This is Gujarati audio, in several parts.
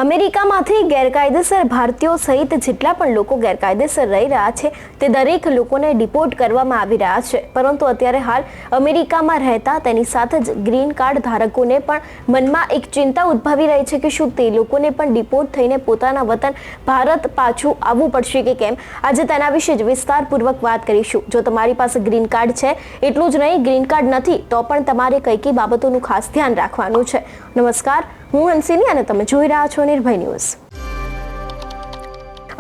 અમેરિકામાંથી ગેરકાયદેસર ભારતીયો સહિત જેટલા પણ લોકો ગેરકાયદેસર રહી રહ્યા છે તે દરેક લોકોને ડિપોર્ટ કરવામાં આવી રહ્યા છે, પરંતુ અત્યારે હાલ અમેરિકામાં રહેતા તેની સાથે જ ગ્રીન કાર્ડ ધારકોને પણ મનમાં એક ચિંતા ઉદ્ભવી રહી છે કે શું તે લોકોને પણ ડિપોર્ટ થઈને પોતાના વતન ભારત પાછું આવવું પડશે કે કેમ। આજે તેના વિશે જ વિસ્તારપૂર્વક વાત કરીશું। જો તમારી પાસે ગ્રીન કાર્ડ છે, એટલું જ નહીં, ગ્રીન કાર્ડ નથી તો પણ તમારે કઈ બાબતોનું ખાસ ધ્યાન રાખવાનું છે। નમસ્કાર, હું હંસિની અને તમે જોઈ રહ્યા છો નિર્ભય ન્યૂઝ।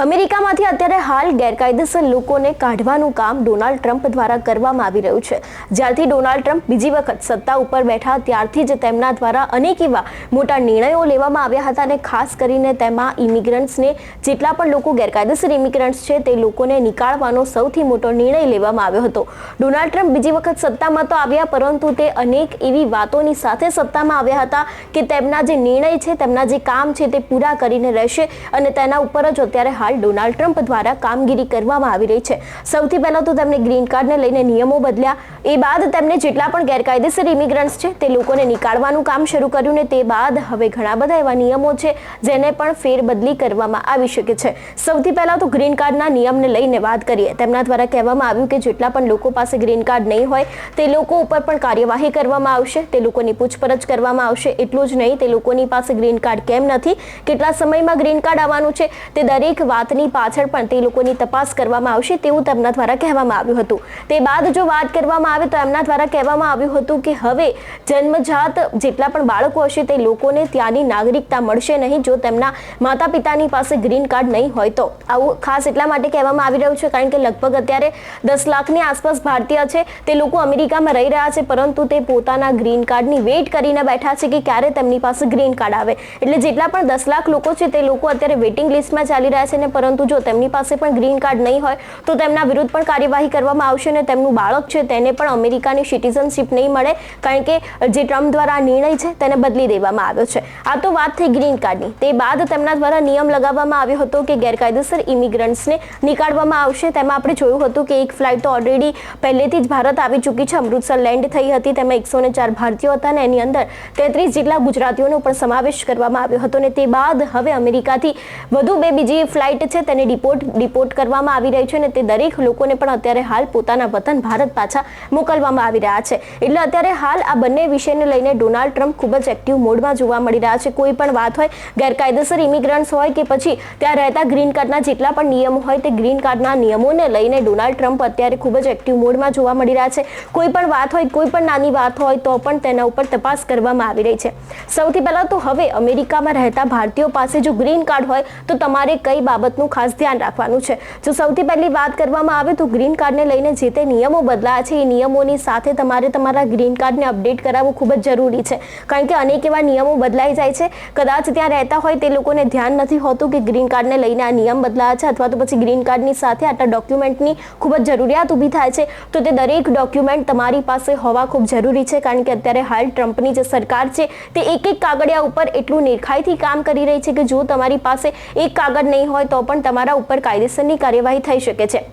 અમેરિકામાંથી અત્યારે હાલ ગેરકાયદેસર લોકોને કાઢવાનું કામ ડોનાલ્ડ ટ્રમ્પ દ્વારા કરવામાં આવી રહ્યું છે। જ્યારથી ડોનાલ્ડ ટ્રમ્પ બીજી વખત સત્તા ઉપર બેઠા ત્યારથી જ તેમના દ્વારા અનેક એવા મોટા નિર્ણયો લેવામાં આવ્યા હતા અને ખાસ કરીને તેમાં ઇમિગ્રન્ટ્સને, જેટલા પણ લોકો ગેરકાયદેસર ઇમિગ્રન્ટ્સ છે તે લોકોને નીકાળવાનો સૌથી મોટો નિર્ણય લેવામાં આવ્યો હતો। ડોનાલ્ડ ટ્રમ્પ બીજી વખત સત્તામાં તો આવ્યા, પરંતુ તે અનેક એવી વાતોની સાથે સત્તામાં આવ્યા હતા કે તેમના જે નિર્ણય છે, તેમના જે કામ છે તે પૂરા કરીને રહેશે અને તેના ઉપર જ અત્યારે ડોનાલ્ડ ટ્રમ્પ દ્વારા કામગીરી કરવામાં આવી રહી છે। સૌથી પહેલા તો તેમણે ગ્રીન કાર્ડને લઈને નિયમો બદલ્યા, એ બાદ તેમણે જેટલા પણ ગેરકાયદેસર ઇમિગ્રન્ટ્સ છે તે લોકોને નીકાળવાનું કામ શરૂ કર્યું ને તે બાદ હવે ઘણા બધા એવા નિયમો છે જેને પણ ફેરબદલી કરવામાં આવી શકે છે। સૌથી પહેલા તો ગ્રીન કાર્ડના નિયમને લઈને વાત કરીએ। તેમના દ્વારા કહેવામાં આવ્યું કે જેટલા પણ લોકો પાસે ગ્રીન કાર્ડ નહીં હોય તે લોકો ઉપર પણ કાર્યવાહી કરવામાં આવશે, તે લોકોની પૂછપરછ કરવામાં આવશે। એટલું જ નહીં, તે લોકોની પાસે ગ્રીન કાર્ડ કેમ નથી, કેટલા સમયમાં ગ્રીન કાર્ડ આવવાનું છે, તે દરેક વાતની પાછળ પણ તે લોકોની તપાસ કરવામાં આવશે તેવું તેમના દ્વારા કહેવામાં આવ્યું હતું। તે બાદ જો વાત કરવામાં આવે તો એમના દ્વારા કહેવામાં આવ્યું હતું કે હવે જન્મજાત જેટલા પણ બાળકો હશે તે લોકોને ત્યાંની નાગરિકતા મળશે નહીં જો તેમના માતા પિતાની પાસે ગ્રીન કાર્ડ નહીં હોય તો। આવું ખાસ એટલા માટે કહેવામાં આવી રહ્યું છે કારણ કે લગભગ અત્યારે 10 લાખની આસપાસ ભારતીય છે તે લોકો અમેરિકામાં રહી રહ્યા છે, પરંતુ તે પોતાના ગ્રીન કાર્ડની વેઇટ કરીને બેઠા છે કે ક્યારે તેમની પાસે ગ્રીન કાર્ડ આવે। એટલે જેટલા પણ 10 લાખ લોકો છે તે લોકો અત્યારે વેઇટિંગ લિસ્ટમાં ચાલી રહ્યા છે, પરંતુ જો તેમની પાસે પણ ગ્રીન કાર્ડ નહીં હોય તો તેમના વિરુદ્ધ પણ કાર્યવાહી કરવામાં આવશે અને તેમનું બાળક છે તેને પણ અમેરિકાની સિટીઝનશિપ નહીં મળે, કારણ કે જે ટ્રમ્પ દ્વારા નિર્ણય છે તેને બદલી દેવામાં આવ્યો છે। આ તો વાત થઈ ગ્રીન કાર્ડની। તે બાદ તેમના દ્વારા નિયમ લગાવવામાં આવ્યો હતો કે ગેરકાયદેસર ઇમિગ્રન્ટ્સને નીકાળવામાં આવશે। તેમાં આપણે જોયું હતું કે એક ફ્લાઇટ તો ઓલરેડી પહેલેથી જ ભારત આવી ચૂકી છે, અમૃતસર લેન્ડ થઈ હતી, તેમાં 104 ભારતીયો હતા અને એની અંદર 33 જેટલા ગુજરાતીઓનો પણ સમાવેશ કરવામાં આવ્યો હતો અને તે બાદ હવે અમેરિકાથી વધુ બીજી ફ્લાઇટ છે તેને ડિપોર્ટ કરવામાં આવી રહી છે અને તે દરેક લોકોને પણ અત્યારે હાલ પોતાના વતન ભારત પાછા મોકલવામાં આવી રહ્યા છે। એટલે અત્યારે હાલ આ બંને વિષયને લઈને ડોનાલ્ડ ટ્રમ્પ ખૂબ જ એક્ટિવ મોડમાં જોવા મળી રહ્યા છે। કોઈ પણ વાત હોય, ગેરકાયદેસર ઇમિગ્રન્ટ્સ હોય કે પછી ત્યાં રહેતા ગ્રીન કાર્ડના જેટલા પણ નિયમો હોય તે ગ્રીન કાર્ડના નિયમોને લઈને ડોનાલ્ડ ટ્રમ્પ અત્યારે ખૂબ જ એક્ટિવ મોડમાં જોવા મળી રહ્યા છે। કોઈ પણ વાત હોય, કોઈ પણ નાની વાત હોય તો પણ તેના ઉપર તપાસ કરવામાં આવી રહી છે। સૌથી પહેલા તો હવે અમેરિકામાં રહેતા ભારતીયો પાસે જો ગ્રીન કાર્ડ હોય તો તમારે કઈ બાબતનું ખાસ ધ્યાન રાખવાનું છે। જો સૌથી પહેલી વાત કરવામાં આવે તો ગ્રીન કાર્ડને લઈને જે તે નિયમો બદલાયા છે એ નિયમોની સાથે તમારે તમારા ગ્રીન કાર્ડને અપડેટ કરાવવું ખૂબ જ જરૂરી છે, કારણ કે અનેક એવા નિયમો બદલાઈ જાય છે। કદાચ ત્યાં રહેતા હોય તે લોકોને ધ્યાન નથી હોતું કે ગ્રીન કાર્ડને લઈને આ નિયમ બદલાયા છે, અથવા તો પછી ગ્રીન કાર્ડની સાથે આટલા ડોક્યુમેન્ટની ખૂબ જ જરૂરિયાત ઊભી થાય છે, તો તે દરેક ડોક્યુમેન્ટ તમારી પાસે હોવા ખૂબ જરૂરી છે, કારણ કે અત્યારે હાલ ટ્રમ્પની જે સરકાર છે તે એક કાગળિયા ઉપર એટલું નિર્ખાઈથી કામ કરી રહી છે કે જો તમારી પાસે એક કાગળ નહીં હોય તો પણ તમારા ઉપર કાયદેસરની કાર્યવાહી થઈ શકે છે।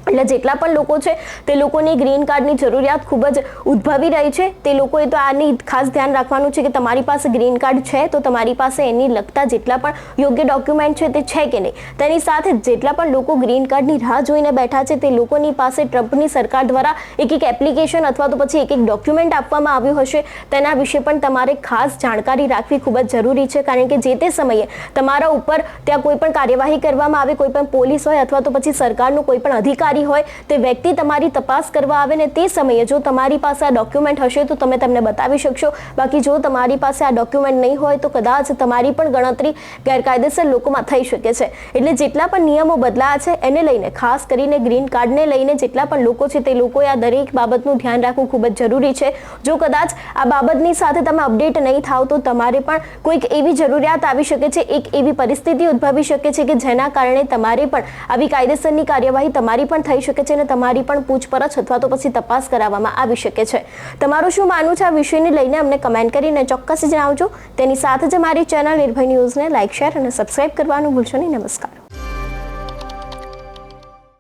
એટલે જેટલા પણ લોકો છે તે લોકોની ગ્રીન કાર્ડની જરૂરિયાત ખૂબ જ ઉદ્ભવી રહી છે, તે લોકોએ તો આની ખાસ ધ્યાન રાખવાનું છે કે તમારી પાસે ગ્રીન કાર્ડ છે તો તમારી પાસે એની લગતા જેટલા પણ યોગ્ય ડોક્યુમેન્ટ છે તે છે કે નહીં। તેની સાથે જેટલા પણ લોકો ગ્રીન કાર્ડની રાહ જોઈને બેઠા છે તે લોકોની પાસે ટ્રમ્પની સરકાર દ્વારા એક એપ્લિકેશન અથવા તો પછી એક ડોક્યુમેન્ટ આપવામાં આવ્યું હશે, તેના વિશે પણ તમારે ખાસ જાણકારી રાખવી ખૂબ જ જરૂરી છે, કારણ કે જે તે સમયે તમારા ઉપર ત્યાં કોઈ પણ કાર્યવાહી કરવામાં આવે, કોઈ પણ પોલીસ હોય અથવા તો પછી સરકારનું કોઈ પણ અધિકારી હોય, તે વ્યક્તિ તમારી તપાસ કરવા આવે ને તે સમયે જો તમારી પાસે આ ડોક્યુમેન્ટ હશે તો તમે તેમને બતાવી શકશો, બાકી જો તમારી પાસે આ ડોક્યુમેન્ટ નહીં હોય તો કદાચ તમારી પણ ગણતરી ગેરકાયદેસર લોકોમાં થઈ શકે છે। એટલે જેટલા પણ નિયમો બદલાયા છે એને લઈને, ખાસ કરીને ગ્રીન કાર્ડને લઈને જેટલા પણ લોકો છે તે લોકોએ આ દરેક બાબતનું ધ્યાન રાખવું ખૂબ જ જરૂરી છે। જો કદાચ આ બાબતની સાથે તમે અપડેટ નહીં થાવ તો તમારે પણ કોઈક એવી જરૂરિયાત આવી શકે છે, એક એવી પરિસ્થિતિ ઉદ્ભવી શકે છે કે જેના કારણે તમારે પણ આવી કાયદેસરની કાર્યવાહી તમારી પણ થઈ શકે છે અને તમારી પણ પૂછપરછ અથવા તો પછી તપાસ કરાવવામાં આવી શકે છે। તમારું શું માનવું છે આ વિષયને લઈને અમને કમેન્ટ કરીને ચોક્કસ જણાવજો। તેની સાથે જ અમારી ચેનલ નિર્ભય ન્યૂઝને લાઇક, શેર અને સબસ્ક્રાઇબ કરવાનું ભૂલશો નહીં। નમસ્કાર।